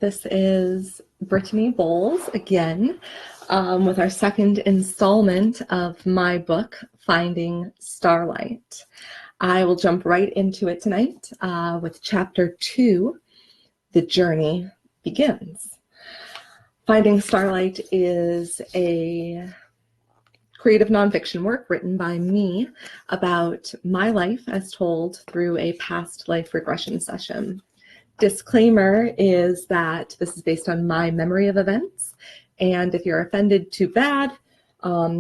This is Brittany Bowles again with our second installment of my book, Finding Starlight. I will jump right into it tonight with Chapter 2, The Journey Begins. Finding Starlight is a creative nonfiction work written by me about my life as told through a past life regression session. Disclaimer is that this is based on my memory of events, and if you're offended, too bad.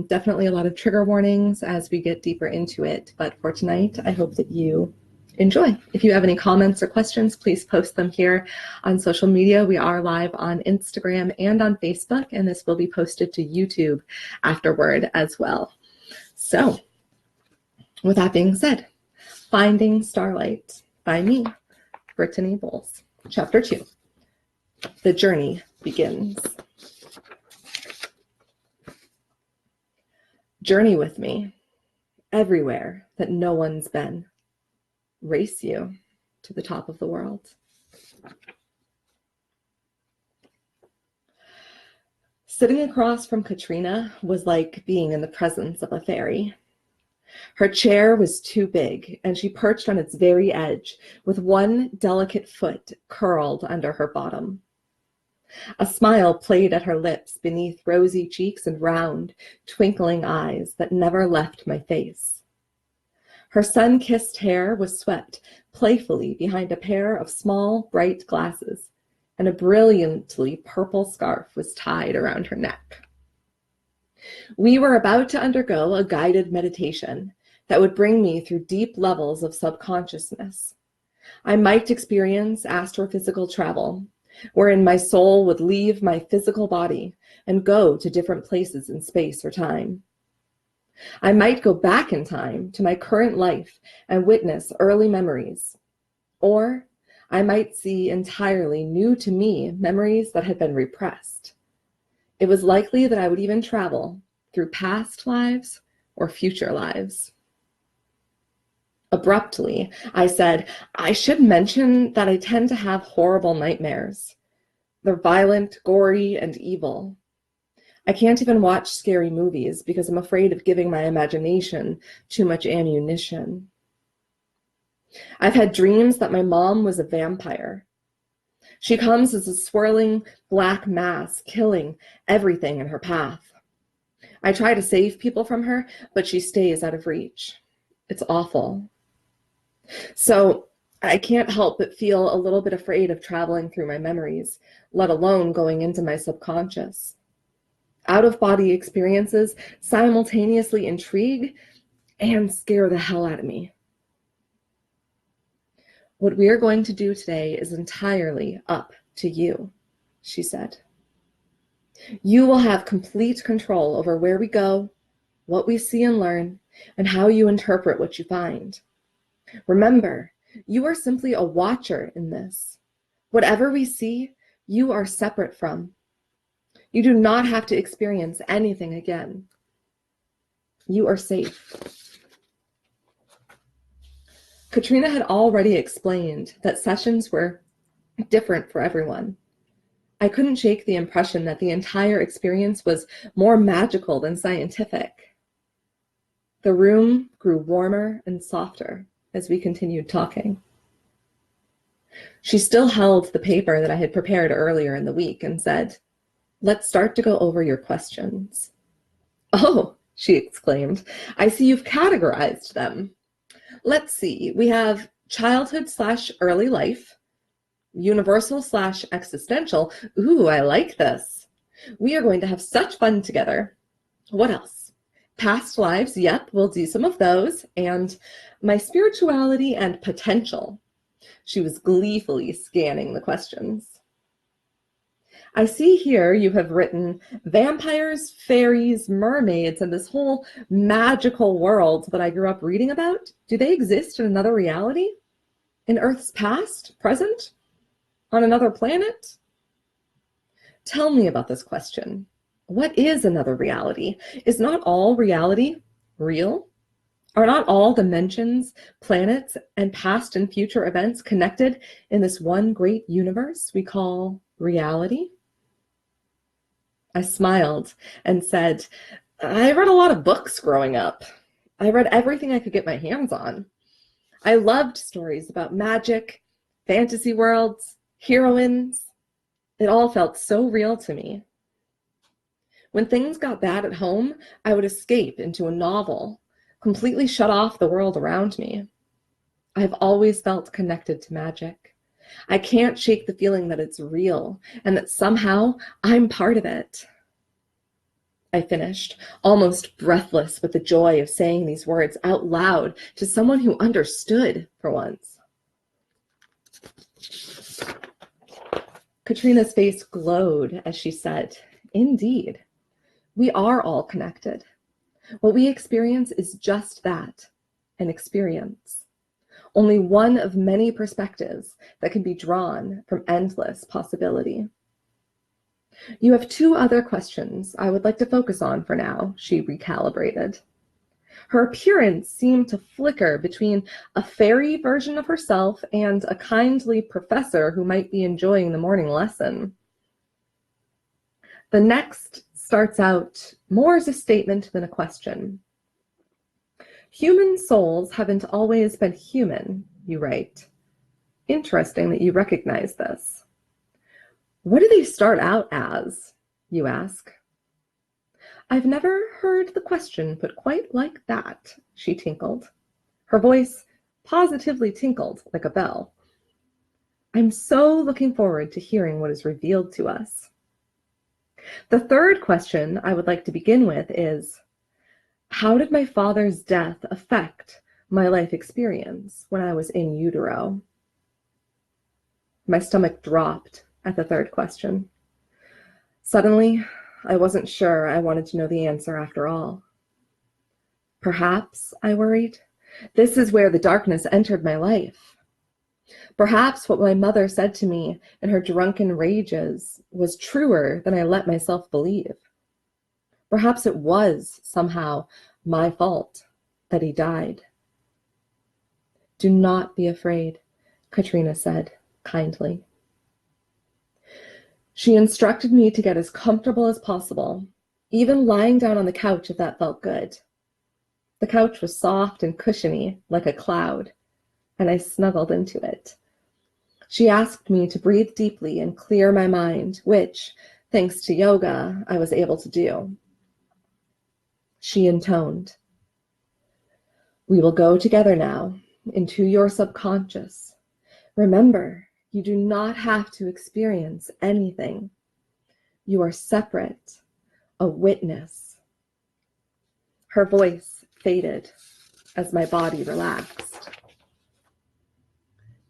Definitely a lot of trigger warnings as we get deeper into it, but for tonight, I hope that you enjoy. If you have any comments or questions, please post them here on social media. We are live on Instagram and on Facebook, and this will be posted to YouTube afterward as well. So, with that being said, Finding Starlight by me, Brittany Bowles. Chapter 2, The Journey Begins. Journey with me, everywhere that no one's been. Race you to the top of the world. Sitting across from Katrina was like being in the presence of a fairy. Her chair was too big, and she perched on its very edge, with one delicate foot curled under her bottom. A smile played at her lips beneath rosy cheeks and round, twinkling eyes that never left my face. Her sun-kissed hair was swept playfully behind a pair of small, bright glasses, and a brilliantly purple scarf was tied around her neck. We were about to undergo a guided meditation that would bring me through deep levels of subconsciousness. I might experience astrophysical travel, wherein my soul would leave my physical body and go to different places in space or time. I might go back in time to my current life and witness early memories, or I might see entirely new to me memories that had been repressed. It was likely that I would even travel through past lives or future lives. Abruptly, I said, I should mention that I tend to have horrible nightmares. They're violent, gory, and evil. I can't even watch scary movies because I'm afraid of giving my imagination too much ammunition. I've had dreams that my mom was a vampire. She comes as a swirling black mass, killing everything in her path. I try to save people from her, but she stays out of reach. It's awful. So I can't help but feel a little bit afraid of traveling through my memories, let alone going into my subconscious. Out-of-body experiences simultaneously intrigue and scare the hell out of me. What we are going to do today is entirely up to you, she said. You will have complete control over where we go, what we see and learn, and how you interpret what you find. Remember, you are simply a watcher in this. Whatever we see, you are separate from. You do not have to experience anything again. You are safe. Katrina had already explained that sessions were different for everyone. I couldn't shake the impression that the entire experience was more magical than scientific. The room grew warmer and softer as we continued talking. She still held the paper that I had prepared earlier in the week and said, "Let's start to go over your questions." "Oh," she exclaimed, "I see you've categorized them. Let's see, we have childhood/early life, universal/existential. Ooh, I like this. We are going to have such fun together. What else? Past lives, yep, we'll do some of those. And my spirituality and potential." She was gleefully scanning the questions. "I see here you have written vampires, fairies, mermaids, and this whole magical world that I grew up reading about. Do they exist in another reality? In Earth's past, present? On another planet?" Tell me about this question. What is another reality? Is not all reality real? Are not all dimensions, planets, and past and future events connected in this one great universe we call Reality? I smiled and said, I read a lot of books growing up. I read everything I could get my hands on. I loved stories about magic, fantasy worlds, heroines. It all felt so real to me. When things got bad at home, I would escape into a novel, completely shut off the world around me. I've always felt connected to magic. I can't shake the feeling that it's real and that somehow I'm part of it. I finished, almost breathless with the joy of saying these words out loud to someone who understood for once. Katrina's face glowed as she said, "Indeed, we are all connected. What we experience is just that, an experience. Only one of many perspectives that can be drawn from endless possibility." You have two other questions I would like to focus on for now, she recalibrated. Her appearance seemed to flicker between a fairy version of herself and a kindly professor who might be enjoying the morning lesson. The next starts out more as a statement than a question. Human souls haven't always been human, you write. Interesting that you recognize this. What do they start out as, you ask? I've never heard the question put quite like that, she tinkled. Her voice positively tinkled like a bell. I'm so looking forward to hearing what is revealed to us. The third question I would like to begin with is, how did my father's death affect my life experience when I was in utero? My stomach dropped at the third question. Suddenly, I wasn't sure I wanted to know the answer after all. Perhaps, I worried, this is where the darkness entered my life. Perhaps what my mother said to me in her drunken rages was truer than I let myself believe. Perhaps it was somehow my fault that he died. Do not be afraid, Katrina said kindly. She instructed me to get as comfortable as possible, even lying down on the couch if that felt good. The couch was soft and cushiony, like a cloud, and I snuggled into it. She asked me to breathe deeply and clear my mind, which, thanks to yoga, I was able to do. She intoned, "We will go together now, into your subconscious. Remember, you do not have to experience anything. You are separate, a witness." Her voice faded as my body relaxed.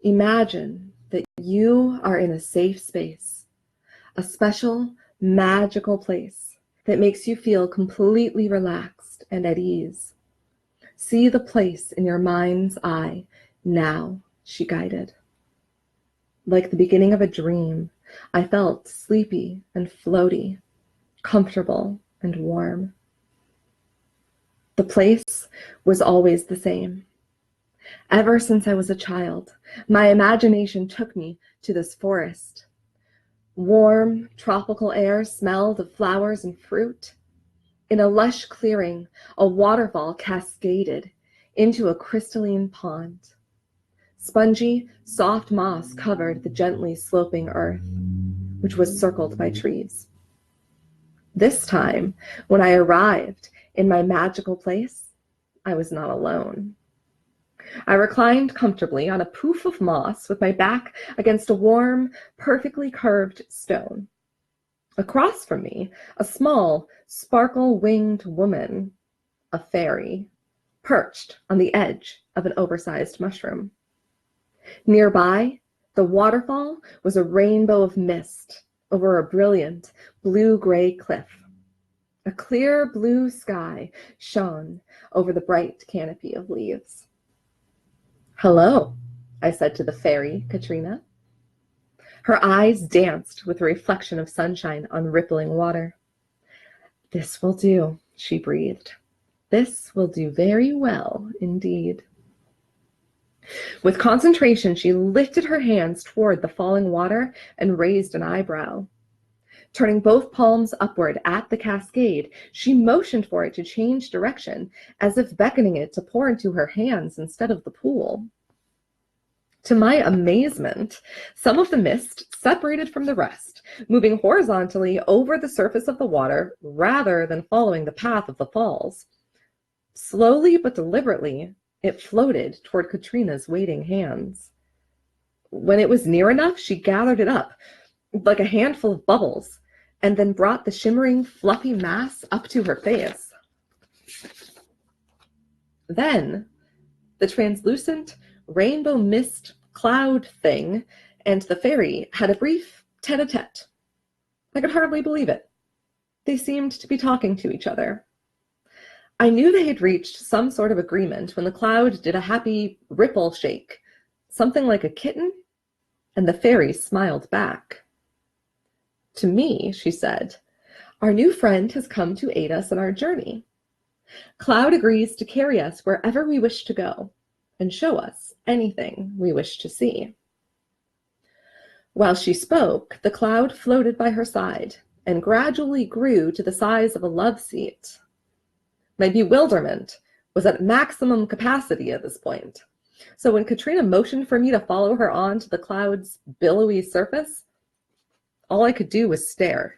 Imagine that you are in a safe space, a special, magical place that makes you feel completely relaxed and at ease. See the place in your mind's eye now, she guided. Like the beginning of a dream, I felt sleepy and floaty, comfortable and warm. The place was always the same. Ever since I was a child, my imagination took me to this forest. Warm, tropical air smelled of flowers and fruit. In a lush clearing, a waterfall cascaded into a crystalline pond. Spongy, soft moss covered the gently sloping earth, which was circled by trees. This time, when I arrived in my magical place, I was not alone. I reclined comfortably on a poof of moss with my back against a warm, perfectly curved stone. Across from me, a small, sparkle-winged woman, a fairy, perched on the edge of an oversized mushroom. Nearby, the waterfall was a rainbow of mist over a brilliant blue-gray cliff. A clear blue sky shone over the bright canopy of leaves. "Hello," I said to the fairy, Katrina. Her eyes danced with the reflection of sunshine on rippling water. "This will do," she breathed. "This will do very well indeed." With concentration, she lifted her hands toward the falling water and raised an eyebrow. Turning both palms upward at the cascade, she motioned for it to change direction, as if beckoning it to pour into her hands instead of the pool. To my amazement, some of the mist separated from the rest, moving horizontally over the surface of the water rather than following the path of the falls. Slowly but deliberately, it floated toward Katrina's waiting hands. When it was near enough, she gathered it up, like a handful of bubbles, and then brought the shimmering, fluffy mass up to her face. Then, the translucent rainbow mist cloud thing and the fairy had a brief tete-a-tete. I could hardly believe it. They seemed to be talking to each other. I knew they had reached some sort of agreement when the cloud did a happy ripple shake, something like a kitten, and the fairy smiled back. To me, she said, our new friend has come to aid us in our journey. Cloud agrees to carry us wherever we wish to go and show us anything we wish to see. While she spoke, the cloud floated by her side and gradually grew to the size of a love seat. My bewilderment was at maximum capacity at this point. So when Katrina motioned for me to follow her on to the cloud's billowy surface, all I could do was stare.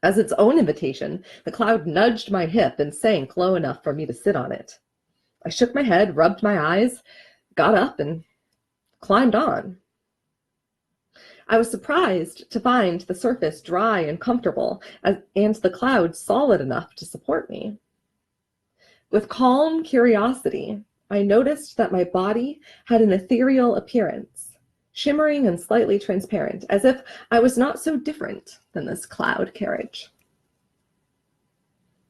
As its own invitation, the cloud nudged my hip and sank low enough for me to sit on it. I shook my head, rubbed my eyes, got up, and climbed on. I was surprised to find the surface dry and comfortable, and the cloud solid enough to support me. With calm curiosity, I noticed that my body had an ethereal appearance, shimmering and slightly transparent, as if I was not so different than this cloud carriage.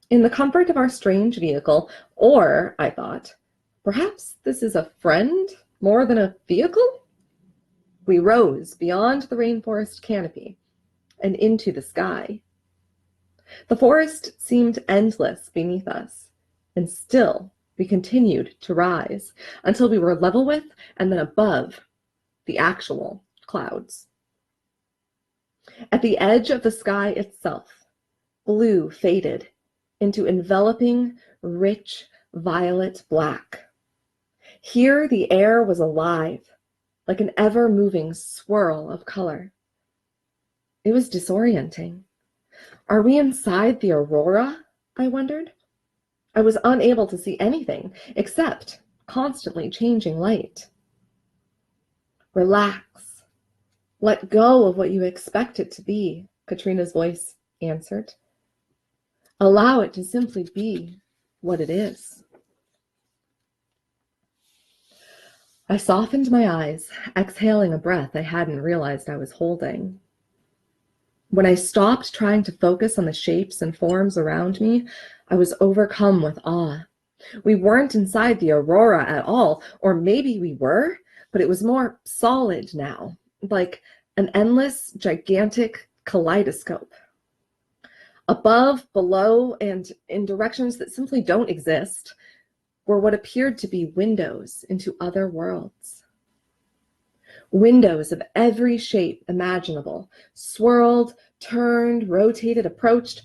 In the comfort of our strange vehicle, or, I thought, perhaps this is a friend more than a vehicle? We rose beyond the rainforest canopy and into the sky. The forest seemed endless beneath us, and still we continued to rise until we were level with and then above the actual clouds. At the edge of the sky itself, blue faded into enveloping, rich violet black. Here the air was alive, like an ever-moving swirl of color. It was disorienting. Are we inside the aurora? I wondered. I was unable to see anything except constantly changing light. Relax. Let go of what you expect it to be, Katrina's voice answered. Allow it to simply be what it is. I softened my eyes, exhaling a breath I hadn't realized I was holding. When I stopped trying to focus on the shapes and forms around me, I was overcome with awe. We weren't inside the aurora at all, or maybe we were, but it was more solid now, like an endless, gigantic kaleidoscope. Above, below, and in directions that simply don't exist were what appeared to be windows into other worlds. Windows of every shape imaginable, swirled, turned, rotated, approached,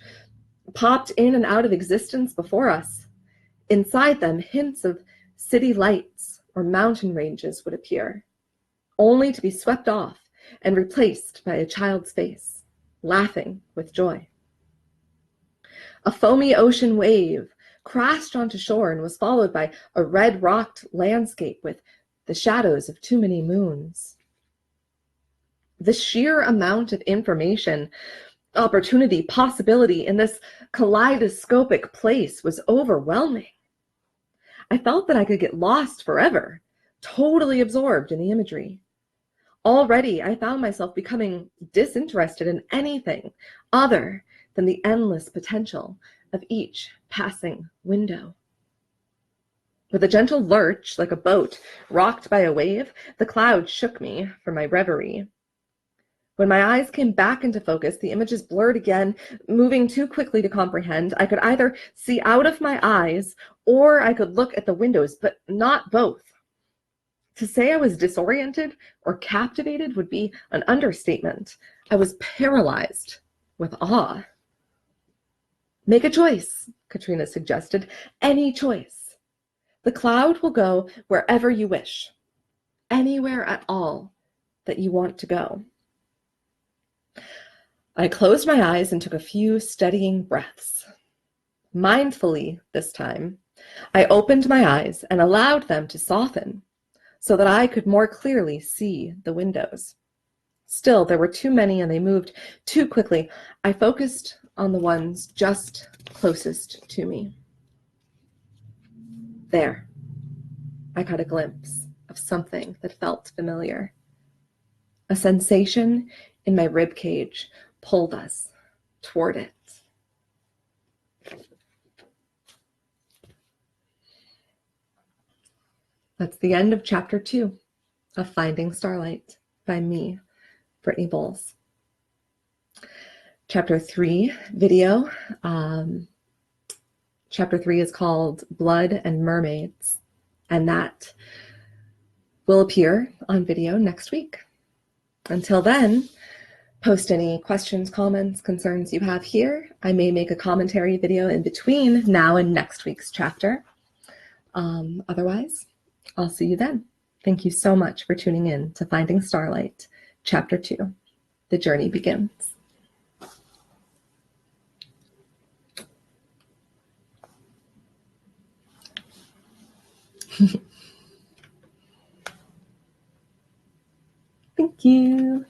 popped in and out of existence before us. Inside them, hints of city lights or mountain ranges would appear, only to be swept off and replaced by a child's face, laughing with joy. A foamy ocean wave crashed onto shore and was followed by a red-rocked landscape with the shadows of too many moons. The sheer amount of information, opportunity, possibility in this kaleidoscopic place was overwhelming. I felt that I could get lost forever, totally absorbed in the imagery. Already, I found myself becoming disinterested in anything other than the endless potential of each passing window. With a gentle lurch, like a boat rocked by a wave, the cloud shook me from my reverie. When my eyes came back into focus, the images blurred again, moving too quickly to comprehend. I could either see out of my eyes or I could look at the windows, but not both. To say I was disoriented or captivated would be an understatement. I was paralyzed with awe. Make a choice, Katrina suggested. Any choice. The cloud will go wherever you wish. Anywhere at all that you want to go. I closed my eyes and took a few steadying breaths. Mindfully this time, I opened my eyes and allowed them to soften so that I could more clearly see the windows. Still, there were too many and they moved too quickly. I focused on the ones just closest to me. There, I caught a glimpse of something that felt familiar. A sensation in my rib cage pulled us toward it. That's the end of chapter 2 of Finding Starlight by me, Brittany Bowles. Chapter 3 video. Chapter 3 is called Blood and Mermaids, and that will appear on video next week. Until then, post any questions, comments, concerns you have here. I may make a commentary video in between now and next week's chapter. Otherwise, I'll see you then. Thank you so much for tuning in to Finding Starlight, Chapter 2. The journey begins. Thank you.